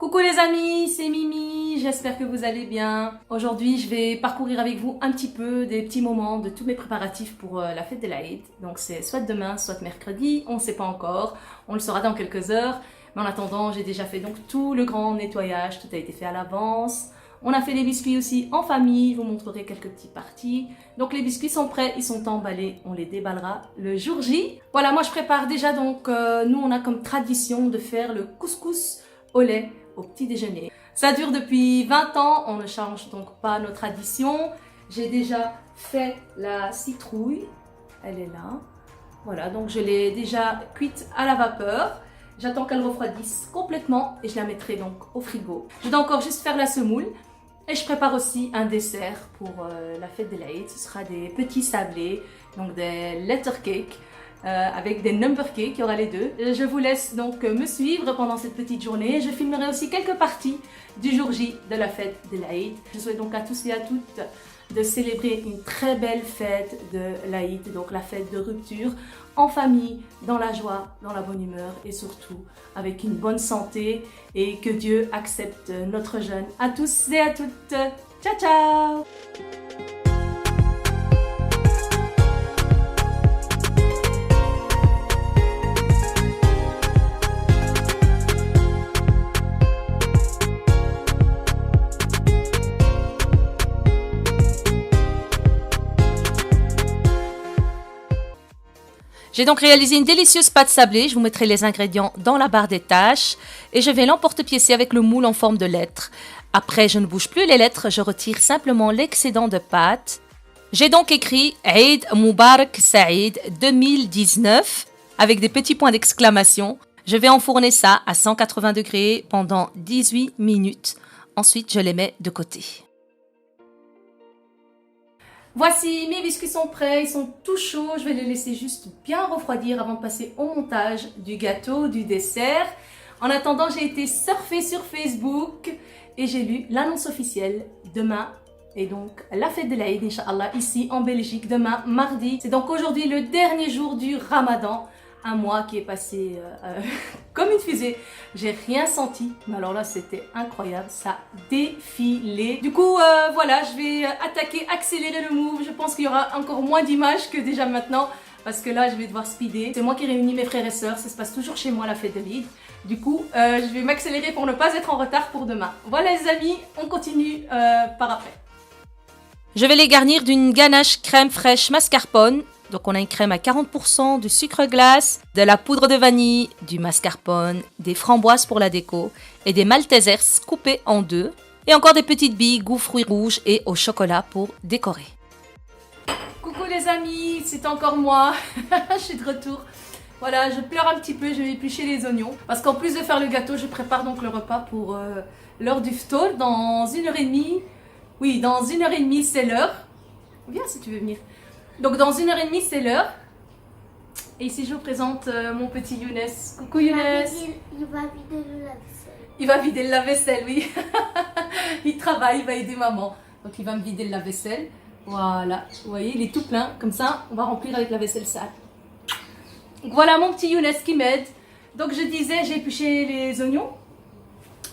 Coucou les amis, c'est Mimi, j'espère que vous allez bien. Aujourd'hui, je vais parcourir avec vous un petit peu des petits moments de tous mes préparatifs pour la fête de l'Aïd. Donc c'est soit demain, soit mercredi, on ne sait pas encore, on le saura dans quelques heures. Mais en attendant, j'ai déjà fait donc tout le grand nettoyage, tout a été fait à l'avance. On a fait les biscuits aussi en famille, je vous montrerai quelques petites parties. Donc les biscuits sont prêts, ils sont emballés, on les déballera le jour J. Voilà, moi je prépare déjà donc, nous on a comme tradition de faire le couscous au lait au petit déjeuner. Ça dure depuis 20 ans, on ne change donc pas nos traditions. J'ai déjà fait la citrouille, elle est là. Voilà, donc je l'ai déjà cuite à la vapeur. J'attends qu'elle refroidisse complètement et je la mettrai donc au frigo. Je dois encore juste faire la semoule. Et je prépare aussi un dessert pour la fête de l'Aïd. Ce sera des petits sablés, donc des letter cakes avec des number cakes, il y aura les deux. Je vous laisse donc me suivre pendant cette petite journée. Je filmerai aussi quelques parties du jour J de la fête de l'Aïd. Je souhaite donc à tous et à toutes de célébrer une très belle fête de l'Aïd, donc la fête de rupture, en famille, dans la joie, dans la bonne humeur et surtout avec une bonne santé et que Dieu accepte notre jeûne. À tous et à toutes, ciao ciao! J'ai donc réalisé une délicieuse pâte sablée, je vous mettrai les ingrédients dans la barre des tâches et je vais l'emporte-piécer avec le moule en forme de lettres. Après, je ne bouge plus les lettres, je retire simplement l'excédent de pâte. J'ai donc écrit Eid Mubarak Saïd 2019 avec des petits points d'exclamation. Je vais enfourner ça à 180 degrés pendant 18 minutes. Ensuite, je les mets de côté. Voici, mes biscuits sont prêts, ils sont tout chauds. Je vais les laisser juste bien refroidir avant de passer au montage du gâteau, du dessert. En attendant, j'ai été surfer sur Facebook et j'ai lu l'annonce officielle demain. Et donc, la fête de l'Aïd, Inch'Allah, ici en Belgique, demain, mardi. C'est donc aujourd'hui le dernier jour du Ramadan. Un mois qui est passé comme une fusée. J'ai rien senti, mais alors là c'était incroyable, ça défilé. Du coup voilà, je vais accélérer le move. Je pense qu'il y aura encore moins d'images que déjà maintenant parce que là je vais devoir speeder. C'est moi qui réunis mes frères et sœurs, ça se passe toujours chez moi la fête de l'Aïd. Du coup je vais m'accélérer pour ne pas être en retard pour demain. Voilà les amis, on continue par après. Je vais les garnir d'une ganache crème fraîche mascarpone. Donc on a une crème à 40%, du sucre glace, de la poudre de vanille, du mascarpone, des framboises pour la déco et des maltesers coupés en deux. Et encore des petites billes goût fruits rouges et au chocolat pour décorer. Coucou les amis, c'est encore moi, je suis de retour. Voilà, je pleure un petit peu, je vais éplucher les oignons. Parce qu'en plus de faire le gâteau, je prépare donc le repas pour l'heure du ftour dans 1h30. Oui, dans 1h30 c'est l'heure. Viens si tu veux venir. Donc dans 1h30 c'est l'heure. Et ici je vous présente mon petit Younes. Coucou Younes. Il va vider le lave-vaisselle. Il va vider le lave-vaisselle, oui. Il travaille, il va aider maman. Donc il va me vider le lave-vaisselle. Voilà, vous voyez, il est tout plein. Comme ça, on va remplir avec la vaisselle sale. Donc voilà mon petit Younes qui m'aide. Donc je disais, j'ai épluché les oignons.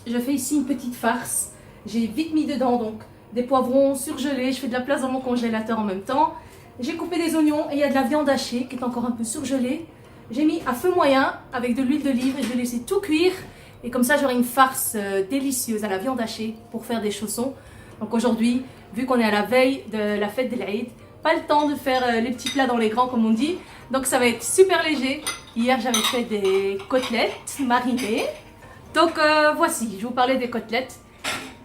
Je fais ici une petite farce. J'ai vite mis dedans donc des poivrons surgelés. Je fais de la place dans mon congélateur en même temps. J'ai coupé des oignons et il y a de la viande hachée qui est encore un peu surgelée. J'ai mis à feu moyen avec de l'huile d'olive et je vais laisser tout cuire. Et comme ça, j'aurai une farce délicieuse à la viande hachée pour faire des chaussons. Donc aujourd'hui, vu qu'on est à la veille de la fête de l'Aïd, pas le temps de faire les petits plats dans les grands comme on dit. Donc ça va être super léger. Hier, j'avais fait des côtelettes marinées. Donc voici, je vous parlais des côtelettes.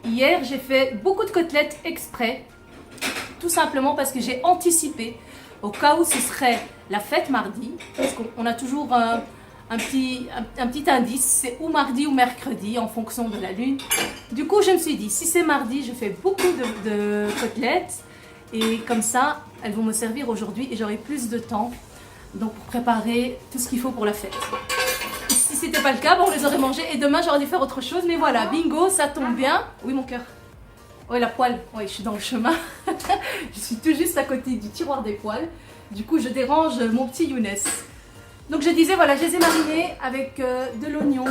Hier, j'ai fait beaucoup de côtelettes exprès. Tout simplement parce que j'ai anticipé au cas où ce serait la fête mardi, parce qu'on a toujours un petit indice, c'est ou mardi ou mercredi en fonction de la lune. Du coup, je me suis dit, si c'est mardi, je fais beaucoup de côtelettes et comme ça, elles vont me servir aujourd'hui et j'aurai plus de temps donc pour préparer tout ce qu'il faut pour la fête. Si c'était pas le cas, bon, on les aurait mangées et demain j'aurais dû faire autre chose, mais voilà, bingo, ça tombe bien. Oui, mon cœur. Oui, la poêle. Oui, je suis dans le chemin. Je suis tout juste à côté du tiroir des poêles. Du coup, je dérange mon petit Younes. Donc, je disais, voilà, je les ai marinés avec de l'oignon,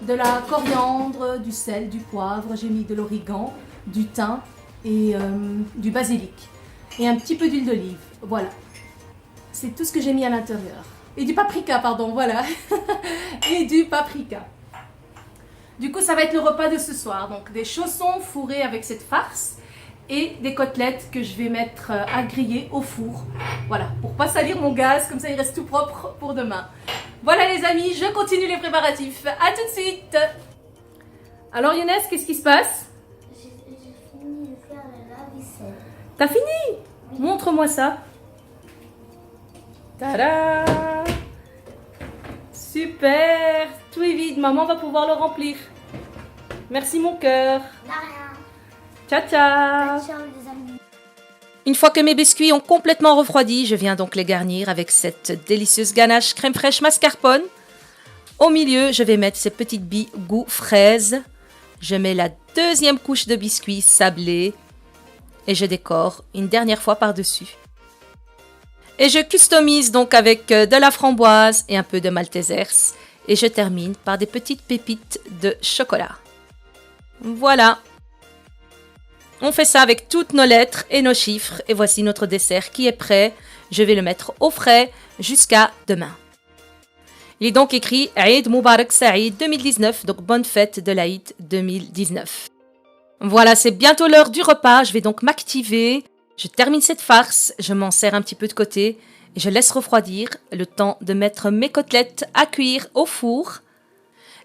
de la coriandre, du sel, du poivre, j'ai mis de l'origan, du thym et du basilic. Et un petit peu d'huile d'olive, voilà. C'est tout ce que j'ai mis à l'intérieur. Et du paprika, pardon, voilà. Et du paprika. Du coup, ça va être le repas de ce soir. Donc, des chaussons fourrés avec cette farce et des côtelettes que je vais mettre à griller au four. Voilà, pour pas salir mon gaz, comme ça il reste tout propre pour demain. Voilà les amis, je continue les préparatifs. À tout de suite. Alors Younes, qu'est-ce qui se passe? J'ai fini de faire la vaisselle. T'as fini? Oui. Montre-moi ça. Tada! Super! Tout est vide, maman va pouvoir le remplir. Merci mon cœur. De rien. Ciao ciao! Ciao les amis. Une fois que mes biscuits ont complètement refroidi, je viens donc les garnir avec cette délicieuse ganache crème fraîche mascarpone. Au milieu, je vais mettre ces petites billes goût fraise. Je mets la deuxième couche de biscuits sablés et je décore une dernière fois par-dessus. Et je customise donc avec de la framboise et un peu de Maltesers. Et je termine par des petites pépites de chocolat. Voilà. On fait ça avec toutes nos lettres et nos chiffres. Et voici notre dessert qui est prêt. Je vais le mettre au frais jusqu'à demain. Il est donc écrit Eid Mubarak Saïd 2019, donc bonne fête de l'Aïd 2019. Voilà, c'est bientôt l'heure du repas. Je vais donc m'activer. Je termine cette farce, je m'en sers un petit peu de côté et je laisse refroidir le temps de mettre mes côtelettes à cuire au four.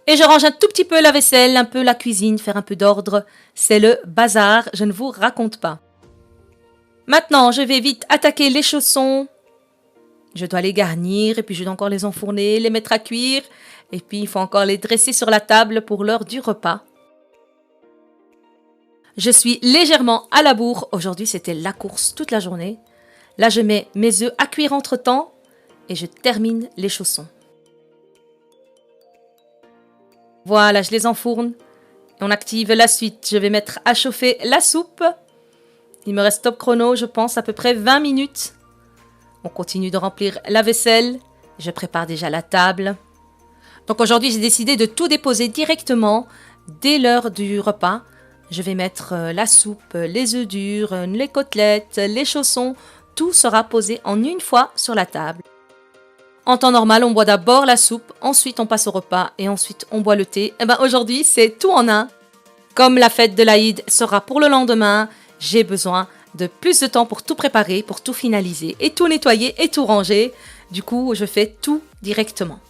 Et je range un tout petit peu la vaisselle, un peu la cuisine, faire un peu d'ordre. C'est le bazar, je ne vous raconte pas. Maintenant, je vais vite attaquer les chaussons. Je dois les garnir et puis je dois encore les enfourner, les mettre à cuire. Et puis il faut encore les dresser sur la table pour l'heure du repas. Je suis légèrement à la bourre. Aujourd'hui, c'était la course toute la journée. Là, je mets mes œufs à cuire entre-temps et je termine les chaussons. Voilà, je les enfourne. On active la suite. Je vais mettre à chauffer la soupe. Il me reste top chrono, je pense, à peu près 20 minutes. On continue de remplir la vaisselle. Je prépare déjà la table. Donc aujourd'hui, j'ai décidé de tout déposer directement dès l'heure du repas. Je vais mettre la soupe, les œufs durs, les côtelettes, les chaussons. Tout sera posé en une fois sur la table. En temps normal, on boit d'abord la soupe, ensuite on passe au repas et ensuite on boit le thé. Et ben aujourd'hui, c'est tout en un. Comme la fête de l'Aïd sera pour le lendemain, j'ai besoin de plus de temps pour tout préparer, pour tout finaliser et tout nettoyer et tout ranger. Du coup, je fais tout directement.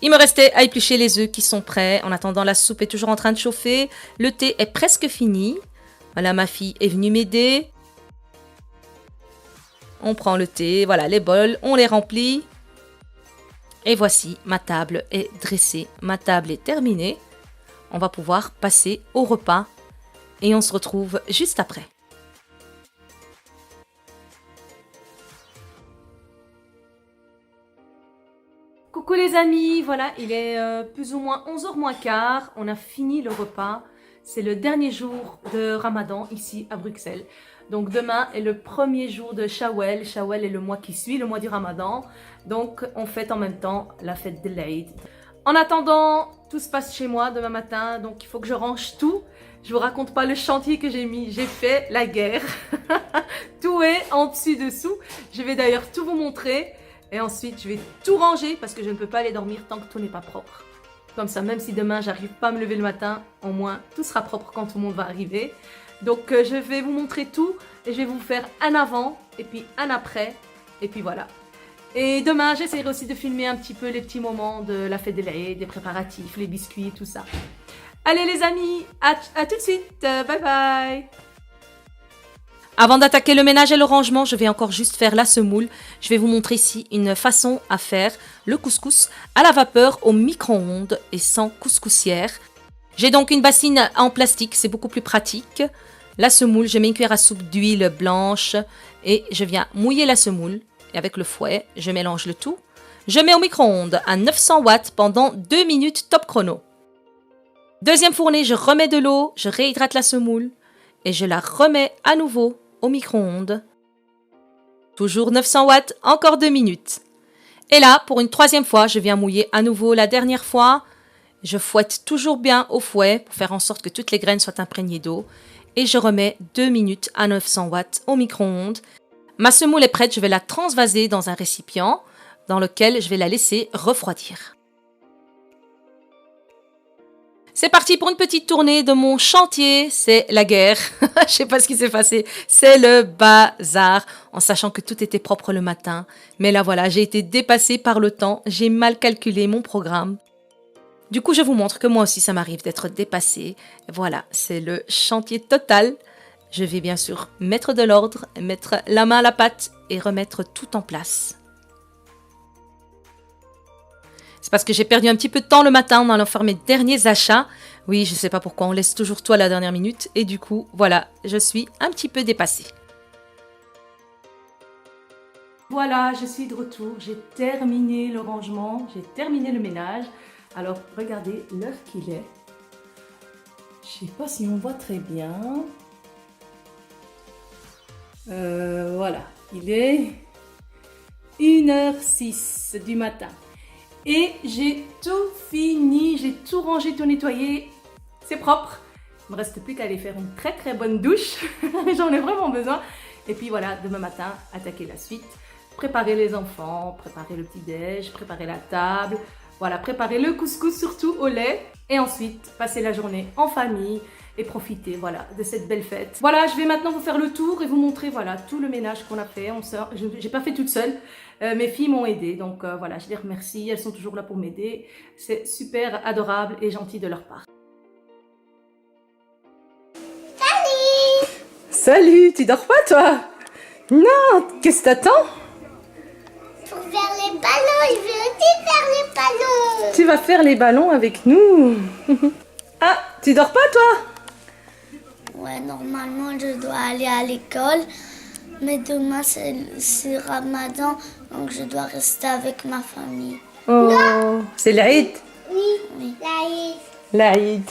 Il me restait à éplucher les œufs qui sont prêts. En attendant, la soupe est toujours en train de chauffer. Le thé est presque fini. Voilà, ma fille est venue m'aider. On prend le thé, voilà les bols, on les remplit. Et voici, ma table est dressée, ma table est terminée. On va pouvoir passer au repas et on se retrouve juste après. Coucou les amis, voilà, il est plus ou moins 11h moins quart, on a fini le repas. C'est le dernier jour de Ramadan ici à Bruxelles. Donc demain est le premier jour de Shawwal. Shawwal est le mois qui suit le mois du Ramadan. Donc on fête en même temps la fête de l'Aïd. En attendant, tout se passe chez moi demain matin, donc il faut que je range tout. Je vous raconte pas le chantier que j'ai mis, j'ai fait la guerre. Tout est en dessus-dessous. Je vais d'ailleurs tout vous montrer. Et ensuite, je vais tout ranger parce que je ne peux pas aller dormir tant que tout n'est pas propre. Comme ça, même si demain, j'arrive pas à me lever le matin, au moins, tout sera propre quand tout le monde va arriver. Donc, je vais vous montrer tout et je vais vous faire un avant et puis un après. Et puis voilà. Et demain, j'essaierai aussi de filmer un petit peu les petits moments de la fête de l'Aïd, des préparatifs, les biscuits, tout ça. Allez les amis, à tout de suite. Bye bye. Avant d'attaquer le ménage et le rangement, je vais encore juste faire la semoule. Je vais vous montrer ici une façon à faire le couscous à la vapeur au micro-ondes et sans couscoussière. J'ai donc une bassine en plastique, c'est beaucoup plus pratique. La semoule, je mets une cuillère à soupe d'huile blanche et je viens mouiller la semoule. Et avec le fouet, je mélange le tout. Je mets au micro-ondes à 900 watts pendant 2 minutes top chrono. Deuxième fournée, je remets de l'eau, je réhydrate la semoule et je la remets à nouveau au micro-ondes. Toujours 900 watts, encore 2 minutes. Et là, pour une troisième fois, je viens mouiller à nouveau la dernière fois. Je fouette toujours bien au fouet pour faire en sorte que toutes les graines soient imprégnées d'eau. Et je remets 2 minutes à 900 watts au micro-ondes. Ma semoule est prête, je vais la transvaser dans un récipient dans lequel je vais la laisser refroidir. C'est parti pour une petite tournée de mon chantier, c'est la guerre. Je sais pas ce qui s'est passé, c'est le bazar, en sachant que tout était propre le matin. Mais là voilà, j'ai été dépassée par le temps, j'ai mal calculé mon programme. Du coup, je vous montre que moi aussi ça m'arrive d'être dépassée. Voilà, c'est le chantier total. Je vais bien sûr mettre de l'ordre, mettre la main à la pâte et remettre tout en place. C'est parce que j'ai perdu un petit peu de temps le matin en allant faire mes derniers achats. Oui, je sais pas pourquoi, on laisse toujours tout à la dernière minute. Et du coup, voilà, je suis un petit peu dépassée. Voilà, je suis de retour. J'ai terminé le rangement, j'ai terminé le ménage. Alors, regardez l'heure qu'il est. Je sais pas si on voit très bien. Voilà, il est 1h06 du matin. Et j'ai tout fini, j'ai tout rangé, tout nettoyé. C'est propre. Il ne me reste plus qu'à aller faire une très très bonne douche. J'en ai vraiment besoin. Et puis voilà, demain matin, attaquer la suite. Préparer les enfants, préparer le petit-déj, préparer la table. Voilà, préparer le couscous surtout au lait. Et ensuite, passer la journée en famille et profiter voilà, de cette belle fête. Voilà, je vais maintenant vous faire le tour et vous montrer voilà, tout le ménage qu'on a fait. Je n'ai pas fait toute seule. Mes filles m'ont aidée, donc voilà, je les remercie, elles sont toujours là pour m'aider. C'est super adorable et gentil de leur part. Salut! Salut, tu dors pas toi? Non, qu'est-ce que t'attends? Pour faire les ballons, je vais aussi faire les ballons. Tu vas faire les ballons avec nous. Ah, tu dors pas toi? Ouais, normalement je dois aller à l'école, mais demain c'est Ramadan, donc je dois rester avec ma famille. Oh, c'est l'Aïd. Oui. L'Aïd.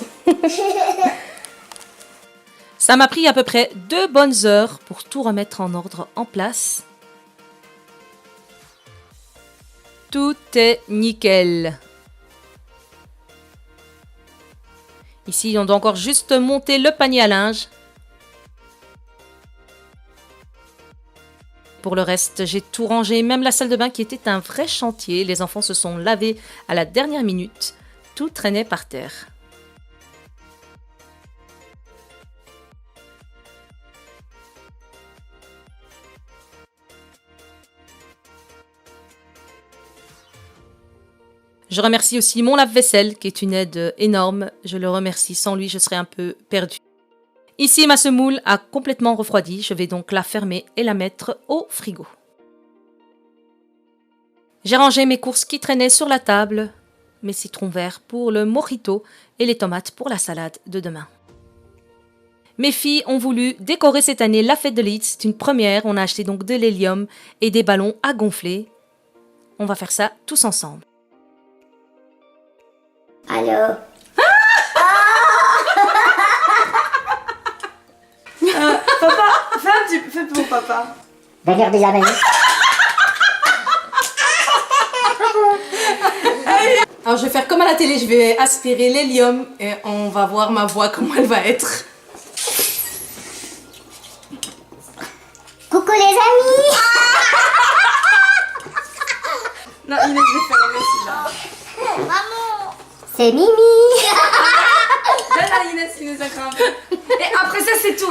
Ça m'a pris à peu près 2 bonnes heures pour tout remettre en ordre en place. Tout est nickel. Ici, on doit encore juste monter le panier à linge. Pour le reste, j'ai tout rangé, même la salle de bain qui était un vrai chantier. Les enfants se sont lavés à la dernière minute. Tout traînait par terre. Je remercie aussi mon lave-vaisselle qui est une aide énorme. Je le remercie, sans lui je serais un peu perdue. Ici ma semoule a complètement refroidi, je vais donc la fermer et la mettre au frigo. J'ai rangé mes courses qui traînaient sur la table, mes citrons verts pour le mojito et les tomates pour la salade de demain. Mes filles ont voulu décorer cette année la fête de l'Eid, c'est une première, on a acheté donc de l'hélium et des ballons à gonfler. On va faire ça tous ensemble. Allô? Papa, fais pour papa. Regarde les amis. Alors je vais faire comme à la télé, je vais aspirer l'hélium et on va voir ma voix comment elle va être. Coucou les amis. Non, Inès, je vais faire aussi là. Maman. C'est Mimi. Donne à Inès, il nous a crampé. Et après ça, c'est tout.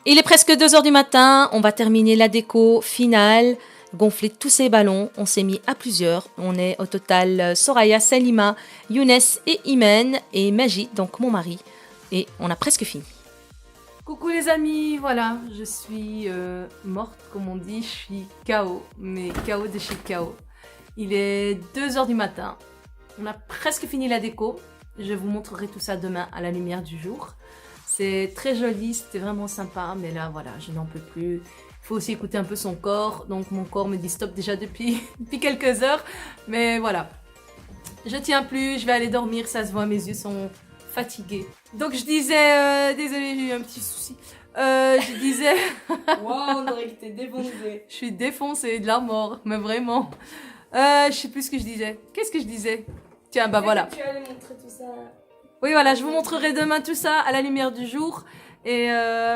Il est presque 2 h du matin, on va terminer la déco finale, gonfler tous ces ballons. On s'est mis à plusieurs. On est au total Soraya, Salima, Younes et Imen et Majid, donc mon mari. Et on a presque fini. Coucou les amis, voilà, je suis morte comme on dit, je suis KO, mais KO de chez KO. Il est 2 h du matin, on a presque fini la déco, je vous montrerai tout ça demain à la lumière du jour. C'est très joli, c'était vraiment sympa, mais là voilà, je n'en peux plus. Il faut aussi écouter un peu son corps, donc mon corps me dit stop déjà depuis quelques heures, mais voilà. Je tiens plus, je vais aller dormir, ça se voit, mes yeux sont fatigués. Donc je disais, désolée, j'ai eu un petit souci. Je disais... Waouh, on aurait été défoncé. Je suis défoncée de la mort, mais vraiment. Je sais plus ce que je disais. Qu'est-ce que je disais? Tiens, bah voilà. Tu allais montrer tout ça. Oui, voilà, je vous montrerai demain tout ça à la lumière du jour. Et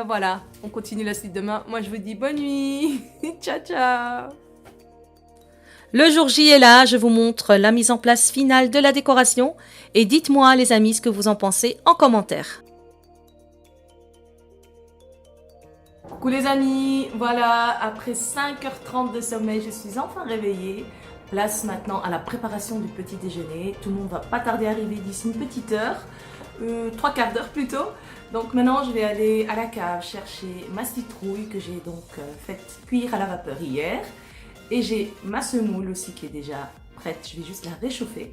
voilà, on continue la suite demain. Moi, je vous dis bonne nuit. Ciao, ciao. Le jour J est là, je vous montre la mise en place finale de la décoration. Et dites-moi, les amis, ce que vous en pensez en commentaire. Coucou les amis, voilà, après 5h30 de sommeil, je suis enfin réveillée. Place maintenant à la préparation du petit déjeuner. Tout le monde va pas tarder à arriver d'ici une petite heure, 3/4 d'heure plutôt. Donc maintenant, je vais aller à la cave chercher ma citrouille que j'ai donc faite cuire à la vapeur hier. Et j'ai ma semoule aussi qui est déjà prête, je vais juste la réchauffer.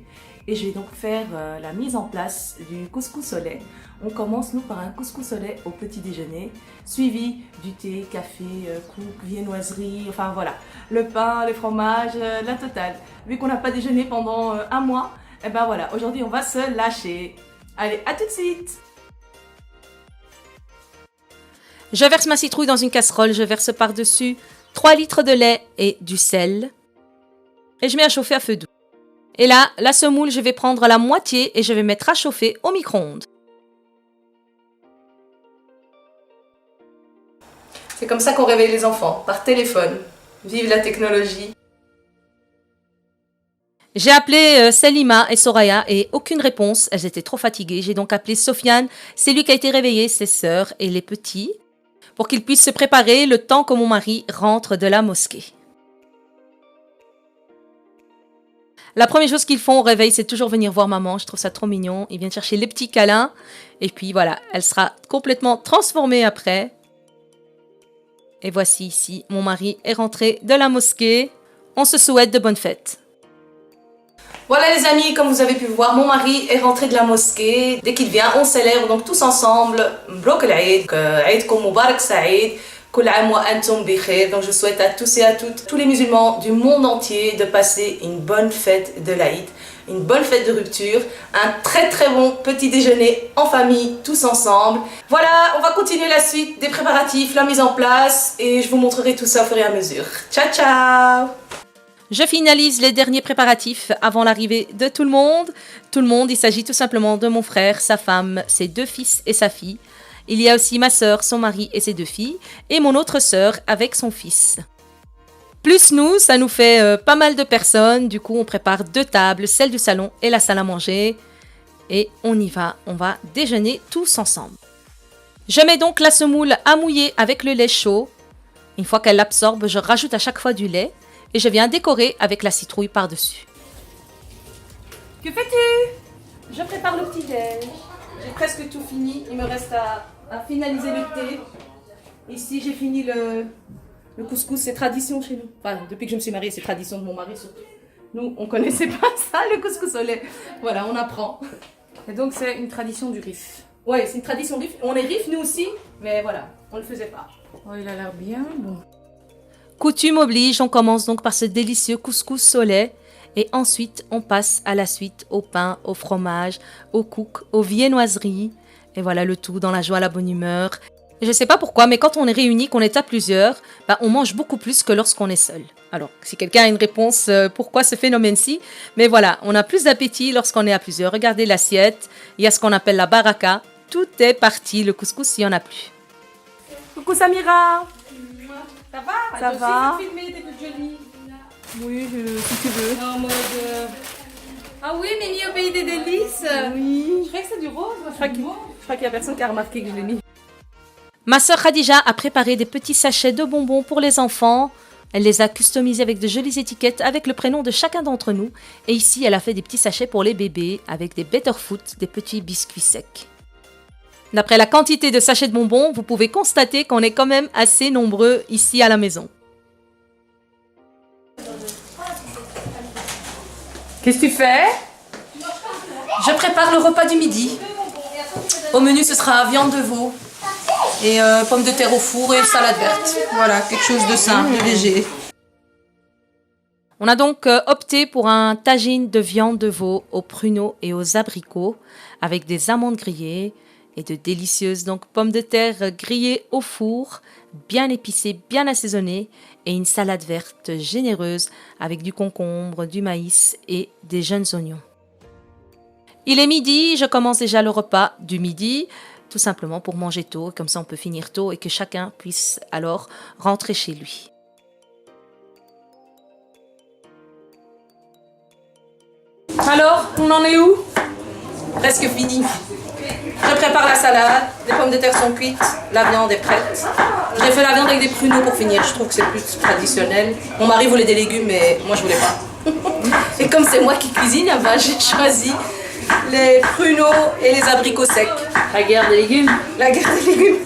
Et je vais donc faire la mise en place du couscous au lait. On commence nous par un couscous au lait au petit déjeuner, suivi du thé, café, coupe, viennoiserie, enfin voilà, le pain, les fromages, la totale. Vu qu'on n'a pas déjeuné pendant un mois, et ben voilà, aujourd'hui on va se lâcher. Allez, à tout de suite! Je verse ma citrouille dans une casserole, je verse par-dessus 3 litres de lait et du sel. Et je mets à chauffer à feu doux. Et là, la semoule, je vais prendre la moitié et je vais mettre à chauffer au micro-ondes. C'est comme ça qu'on réveille les enfants, par téléphone. Vive la technologie. J'ai appelé Selima et Soraya et aucune réponse. Elles étaient trop fatiguées. J'ai donc appelé Sofiane. C'est lui qui a été réveillé, ses sœurs et les petits, pour qu'ils puissent se préparer le temps que mon mari rentre de la mosquée. La première chose qu'ils font au réveil, c'est toujours venir voir maman. Je trouve ça trop mignon. Ils viennent chercher les petits câlins. Et puis voilà, elle sera complètement transformée après. Et voici ici, mon mari est rentré de la mosquée. On se souhaite de bonnes fêtes. Voilà les amis, comme vous avez pu voir, mon mari est rentré de la mosquée. Dès qu'il vient, on célèbre donc tous ensemble. Mbrok al-Eid, Eidkoum Mubarak Saïd. Kul aam wa antum bi khair. Donc je souhaite à tous et à toutes, tous les musulmans du monde entier, de passer une bonne fête de l'Aïd, une bonne fête de rupture, un très très bon petit déjeuner en famille, tous ensemble. Voilà, on va continuer la suite des préparatifs, la mise en place, et je vous montrerai tout ça au fur et à mesure. Ciao ciao! Je finalise les derniers préparatifs avant l'arrivée de tout le monde. Tout le monde, il s'agit tout simplement de mon frère, sa femme, ses 2 fils et sa fille. Il y a aussi ma sœur, son mari et ses 2 filles, et mon autre sœur avec son fils. Plus nous, ça nous fait pas mal de personnes. Du coup, on prépare 2 tables, celle du salon et la salle à manger. Et on y va, on va déjeuner tous ensemble. Je mets donc la semoule à mouiller avec le lait chaud. Une fois qu'elle l'absorbe, je rajoute à chaque fois du lait. Et je viens décorer avec la citrouille par-dessus. Que fais-tu? Je prépare le petit-déj. J'ai presque tout fini. Il me reste à finaliser le thé. Ici, j'ai fini le couscous. C'est tradition chez nous. Enfin, depuis que je me suis mariée, c'est tradition de mon mari surtout. Nous, on connaissait pas ça, le couscous au lait. Voilà, on apprend. Et donc c'est une tradition du RIF. Ouais, c'est une tradition RIF. On est RIF, nous aussi. Mais voilà, on ne le faisait pas. Oh, il a l'air bien bon. Coutume oblige, on commence donc par ce délicieux couscous au lait et ensuite on passe à la suite au pain, au fromage, au cook, aux viennoiseries et voilà le tout dans la joie, la bonne humeur. Et je sais pas pourquoi, mais quand on est réunis, qu'on est à plusieurs, on mange beaucoup plus que lorsqu'on est seul. Alors, si quelqu'un a une réponse, pourquoi ce phénomène-ci? Mais voilà, on a plus d'appétit lorsqu'on est à plusieurs. Regardez l'assiette, il y a ce qu'on appelle la baraka. Tout est parti, le couscous, il n'y en a plus. Coucou Samira! Ça va? Ça va? Tu filmer, t'es toute jolie. Oui, si tu veux. En mode... Ah oui, Mimi au pays des délices. Oui. Je croyais que c'est du rose. Moi, Je crois qu'il n'y a personne qui a remarqué que je l'ai mis. Ma sœur Khadija a préparé des petits sachets de bonbons pour les enfants. Elle les a customisés avec de jolies étiquettes avec le prénom de chacun d'entre nous. Et ici, elle a fait des petits sachets pour les bébés avec des Betterfoot, des petits biscuits secs. D'après la quantité de sachets de bonbons, vous pouvez constater qu'on est quand même assez nombreux ici à la maison. Qu'est-ce que tu fais? Je prépare le repas du midi. Au menu, ce sera viande de veau et pommes de terre au four et salade verte. Voilà, quelque chose de simple, de léger. On a donc opté pour un tagine de viande de veau aux pruneaux et aux abricots avec des amandes grillées et de délicieuses donc pommes de terre grillées au four, bien épicées, bien assaisonnées et une salade verte généreuse avec du concombre, du maïs et des jeunes oignons. Il est midi, je commence déjà le repas du midi, tout simplement pour manger tôt, comme ça on peut finir tôt et que chacun puisse alors rentrer chez lui. Alors, on en est où? Presque fini. Je prépare la salade, les pommes de terre sont cuites, la viande est prête. J'ai fait la viande avec des pruneaux pour finir, je trouve que c'est plus traditionnel. Mon mari voulait des légumes, mais moi je voulais pas. Et comme c'est moi qui cuisine, ben, j'ai choisi les pruneaux et les abricots secs. La guerre des légumes. La guerre des légumes.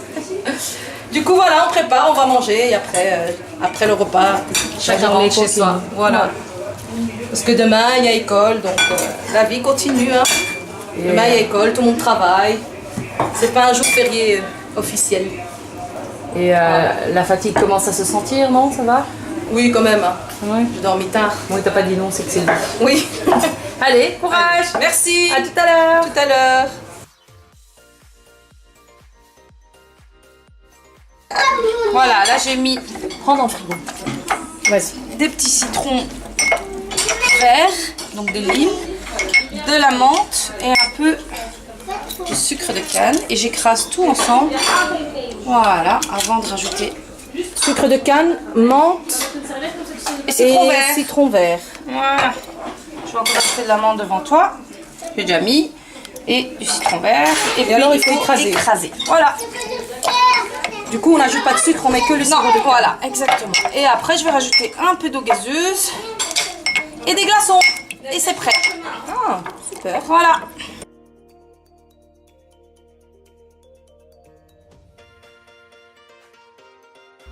Du coup voilà, on prépare, on va manger et après le repas, chacun rentre chez soi. Voilà. Parce que demain il y a école, donc la vie continue. Hein. Demain il y a école, tout le monde travaille. C'est pas un jour férié officiel. Et la fatigue commence à se sentir, non? Ça va? Oui, quand même. Hein. Ouais. J'ai dormi tard. Bon, t'as pas dit non, c'est que c'est lui. Oui. Allez, courage! Merci. À tout à l'heure! Tout à l'heure. Voilà, là j'ai mis Prends dans le frigo. Vas-y. des petits citrons verts, donc de lime, de la menthe et un peu de sucre de canne. Et j'écrase tout ensemble. Voilà, avant de rajouter Sucre de canne, menthe et citron vert. citron vert. Voilà. Je vais encore rajouter de la menthe devant toi. J'ai déjà mis. Et du citron vert. Et puis alors, il faut écraser. Voilà. Du coup, on n'ajoute pas de sucre, on met que le Non, sirop de canne. voilà, exactement. Et après, je vais rajouter un peu d'eau gazeuse et des glaçons. Et c'est prêt. Ah, super. Voilà.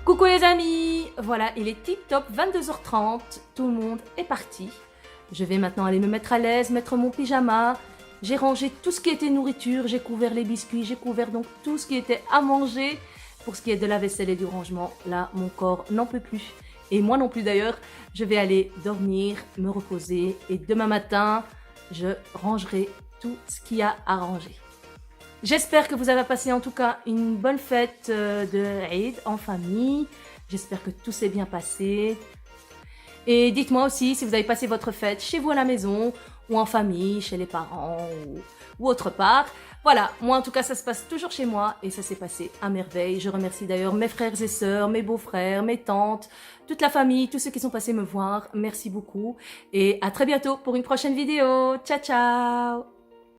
Coucou les amis. Voilà, il est tip top, 22h30. Tout le monde est parti. Je vais maintenant aller me mettre à l'aise, mettre mon pyjama. J'ai rangé tout ce qui était nourriture. J'ai couvert les biscuits. J'ai couvert donc tout ce qui était à manger. Pour ce qui est de la vaisselle et du rangement, là, mon corps n'en peut plus. Et moi non plus d'ailleurs. Je vais aller dormir, me reposer. Et demain matin, je rangerai tout ce qu'il y a à ranger. J'espère que vous avez passé en tout cas une bonne fête de Eid en famille. J'espère que tout s'est bien passé. Et dites-moi aussi si vous avez passé votre fête chez vous à la maison ou en famille, chez les parents ou autre part. Voilà, moi en tout cas ça se passe toujours chez moi et ça s'est passé à merveille. Je remercie d'ailleurs mes frères et sœurs, mes beaux-frères, mes tantes, toute la famille, tous ceux qui sont passés me voir. Merci beaucoup et à très bientôt pour une prochaine vidéo. Ciao ciao.